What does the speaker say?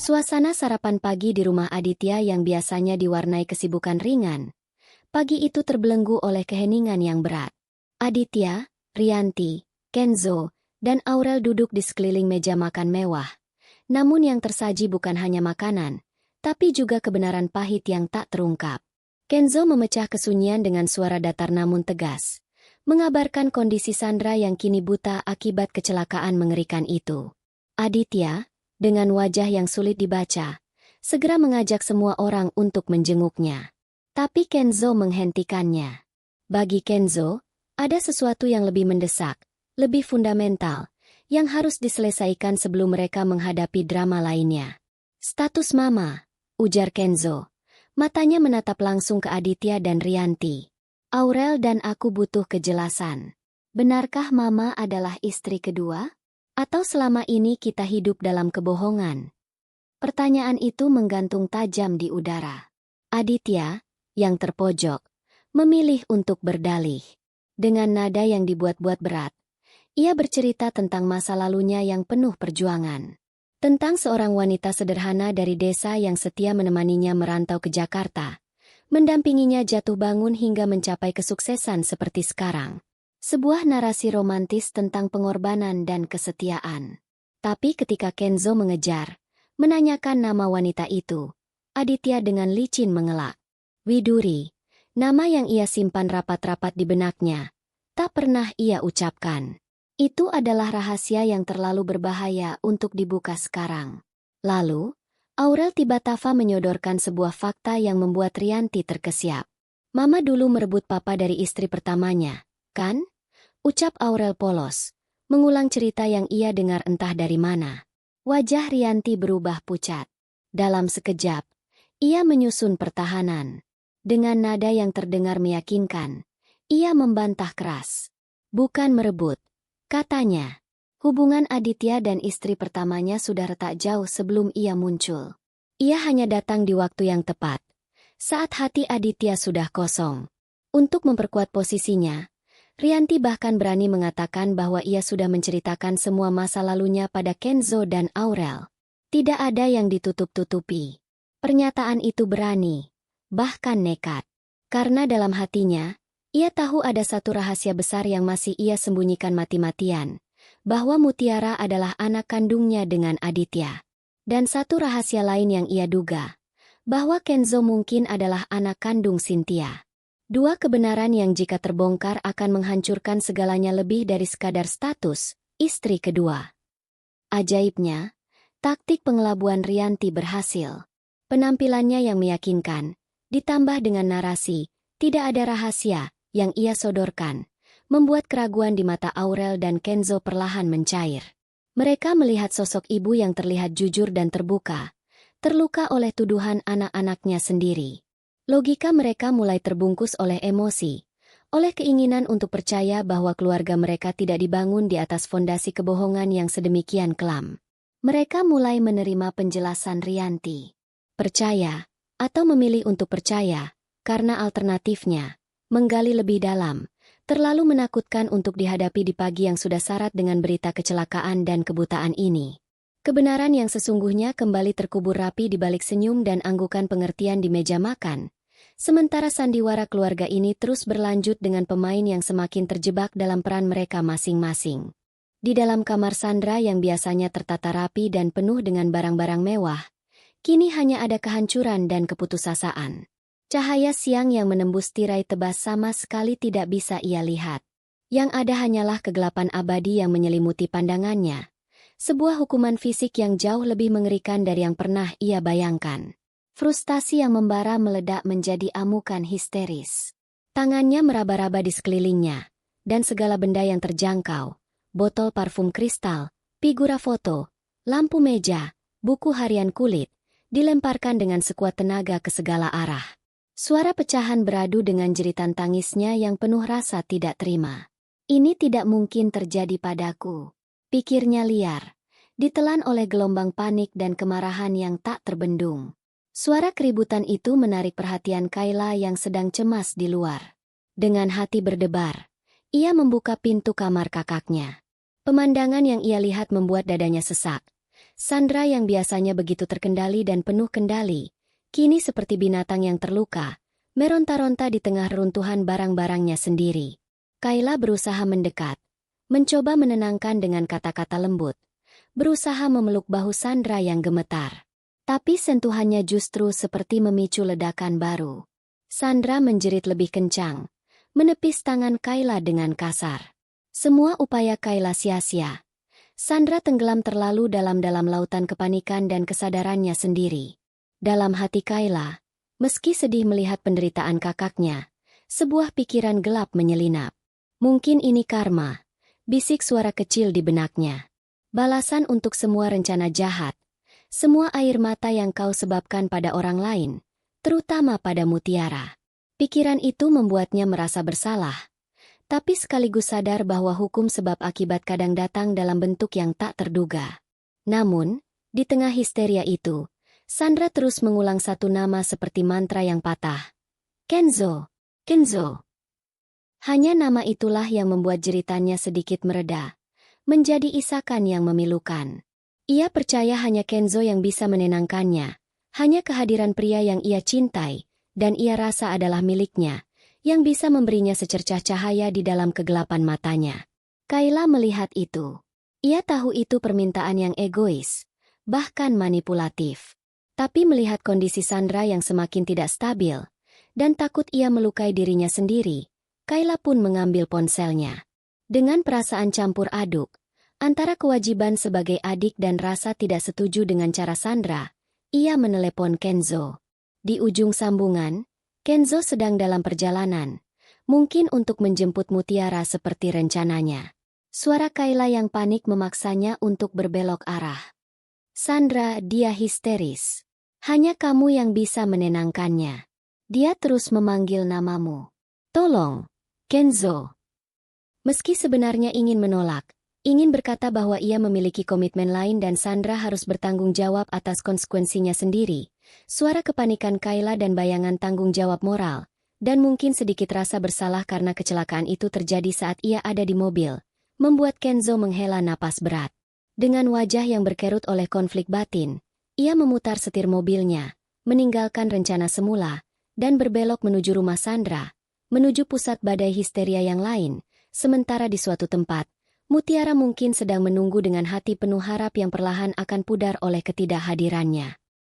Suasana sarapan pagi di rumah Aditya yang biasanya diwarnai kesibukan ringan, pagi itu terbelenggu oleh keheningan yang berat. Aditya, Rianti, Kenzo, dan Aurel duduk di sekeliling meja makan mewah. Namun yang tersaji bukan hanya makanan, tapi juga kebenaran pahit yang tak terungkap. Kenzo memecah kesunyian dengan suara datar namun tegas, mengabarkan kondisi Sandra yang kini buta akibat kecelakaan mengerikan itu. Aditya, dengan wajah yang sulit dibaca, segera mengajak semua orang untuk menjenguknya. Tapi Kenzo menghentikannya. Bagi Kenzo, ada sesuatu yang lebih mendesak, lebih fundamental, yang harus diselesaikan sebelum mereka menghadapi drama lainnya. Status Mama, ujar Kenzo. Matanya menatap langsung ke Aditya dan Rianti. Aurel dan aku butuh kejelasan. Benarkah Mama adalah istri kedua? Atau selama ini kita hidup dalam kebohongan? Pertanyaan itu menggantung tajam di udara. Aditya, yang terpojok, memilih untuk berdalih. Dengan nada yang dibuat-buat berat, ia bercerita tentang masa lalunya yang penuh perjuangan. Tentang seorang wanita sederhana dari desa yang setia menemaninya merantau ke Jakarta, mendampinginya jatuh bangun hingga mencapai kesuksesan seperti sekarang. Sebuah narasi romantis tentang pengorbanan dan kesetiaan. Tapi ketika Kenzo mengejar, menanyakan nama wanita itu, Aditya dengan licin mengelak. Widuri, nama yang ia simpan rapat-rapat di benaknya, tak pernah ia ucapkan. Itu adalah rahasia yang terlalu berbahaya untuk dibuka sekarang. Lalu, Aurel tiba-tiba menyodorkan sebuah fakta yang membuat Rianti terkesiap. Mama dulu merebut papa dari istri pertamanya, kan? Ucap Aurel polos, mengulang cerita yang ia dengar entah dari mana. Wajah Rianti berubah pucat. Dalam sekejap, ia menyusun pertahanan. Dengan nada yang terdengar meyakinkan, ia membantah keras. Bukan merebut, katanya. Hubungan Aditya dan istri pertamanya sudah retak jauh sebelum ia muncul. Ia hanya datang di waktu yang tepat, saat hati Aditya sudah kosong. Untuk memperkuat posisinya, Rianti bahkan berani mengatakan bahwa ia sudah menceritakan semua masa lalunya pada Kenzo dan Aurel. Tidak ada yang ditutup-tutupi. Pernyataan itu berani, bahkan nekat. Karena dalam hatinya, ia tahu ada satu rahasia besar yang masih ia sembunyikan mati-matian, bahwa Mutiara adalah anak kandungnya dengan Aditya. Dan satu rahasia lain yang ia duga, bahwa Kenzo mungkin adalah anak kandung Cynthia. Dua kebenaran yang jika terbongkar akan menghancurkan segalanya lebih dari sekadar status istri kedua. Ajaibnya, taktik pengelabuan Rianti berhasil. Penampilannya yang meyakinkan, ditambah dengan narasi, tidak ada rahasia, yang ia sodorkan, membuat keraguan di mata Aurel dan Kenzo perlahan mencair. Mereka melihat sosok ibu yang terlihat jujur dan terbuka, terluka oleh tuduhan anak-anaknya sendiri. Logika mereka mulai terbungkus oleh emosi, oleh keinginan untuk percaya bahwa keluarga mereka tidak dibangun di atas fondasi kebohongan yang sedemikian kelam. Mereka mulai menerima penjelasan Rianti. Percaya, atau memilih untuk percaya, karena alternatifnya, menggali lebih dalam, terlalu menakutkan untuk dihadapi di pagi yang sudah syarat dengan berita kecelakaan dan kebutaan ini. Kebenaran yang sesungguhnya kembali terkubur rapi di balik senyum dan anggukan pengertian di meja makan. Sementara sandiwara keluarga ini terus berlanjut dengan pemain yang semakin terjebak dalam peran mereka masing-masing. Di dalam kamar Sandra yang biasanya tertata rapi dan penuh dengan barang-barang mewah, kini hanya ada kehancuran dan keputusasaan. Cahaya siang yang menembus tirai tebas sama sekali tidak bisa ia lihat. Yang ada hanyalah kegelapan abadi yang menyelimuti pandangannya. Sebuah hukuman fisik yang jauh lebih mengerikan dari yang pernah ia bayangkan. Frustasi yang membara meledak menjadi amukan histeris. Tangannya meraba-raba di sekelilingnya, dan segala benda yang terjangkau, botol parfum kristal, figura foto, lampu meja, buku harian kulit, dilemparkan dengan sekuat tenaga ke segala arah. Suara pecahan beradu dengan jeritan tangisnya yang penuh rasa tidak terima. Ini tidak mungkin terjadi padaku. Pikirnya liar, ditelan oleh gelombang panik dan kemarahan yang tak terbendung. Suara keributan itu menarik perhatian Kayla yang sedang cemas di luar. Dengan hati berdebar, ia membuka pintu kamar kakaknya. Pemandangan yang ia lihat membuat dadanya sesak. Sandra yang biasanya begitu terkendali dan penuh kendali, kini seperti binatang yang terluka, meronta-ronta di tengah reruntuhan barang-barangnya sendiri. Kayla berusaha mendekat, mencoba menenangkan dengan kata-kata lembut, berusaha memeluk bahu Sandra yang gemetar. Tapi sentuhannya justru seperti memicu ledakan baru. Sandra menjerit lebih kencang, menepis tangan Kayla dengan kasar. Semua upaya Kayla sia-sia. Sandra tenggelam terlalu dalam-dalam lautan kepanikan dan kesadarannya sendiri. Dalam hati Kayla, meski sedih melihat penderitaan kakaknya, sebuah pikiran gelap menyelinap. Mungkin ini karma, bisik suara kecil di benaknya. Balasan untuk semua rencana jahat, semua air mata yang kau sebabkan pada orang lain, terutama pada Mutiara. Pikiran itu membuatnya merasa bersalah, tapi sekaligus sadar bahwa hukum sebab akibat kadang datang dalam bentuk yang tak terduga. Namun, di tengah histeria itu, Sandra terus mengulang satu nama seperti mantra yang patah. Kenzo, Kenzo. Hanya nama itulah yang membuat jeritannya sedikit mereda, menjadi isakan yang memilukan. Ia percaya hanya Kenzo yang bisa menenangkannya, hanya kehadiran pria yang ia cintai, dan ia rasa adalah miliknya, yang bisa memberinya secercah cahaya di dalam kegelapan matanya. Kayla melihat itu. Ia tahu itu permintaan yang egois, bahkan manipulatif. Tapi melihat kondisi Sandra yang semakin tidak stabil, dan takut ia melukai dirinya sendiri, Kayla pun mengambil ponselnya. Dengan perasaan campur aduk, antara kewajiban sebagai adik dan rasa tidak setuju dengan cara Sandra, ia menelepon Kenzo. Di ujung sambungan, Kenzo sedang dalam perjalanan, mungkin untuk menjemput Mutiara seperti rencananya. Suara Kayla yang panik memaksanya untuk berbelok arah. Sandra, dia histeris. Hanya kamu yang bisa menenangkannya. Dia terus memanggil namamu. Tolong, Kenzo. Meski sebenarnya ingin menolak, ingin berkata bahwa ia memiliki komitmen lain dan Sandra harus bertanggung jawab atas konsekuensinya sendiri, suara kepanikan Kayla dan bayangan tanggung jawab moral, dan mungkin sedikit rasa bersalah karena kecelakaan itu terjadi saat ia ada di mobil, membuat Kenzo menghela napas berat. Dengan wajah yang berkerut oleh konflik batin, ia memutar setir mobilnya, meninggalkan rencana semula, dan berbelok menuju rumah Sandra, menuju pusat badai histeria yang lain, sementara di suatu tempat, Mutiara mungkin sedang menunggu dengan hati penuh harap yang perlahan akan pudar oleh ketidakhadirannya.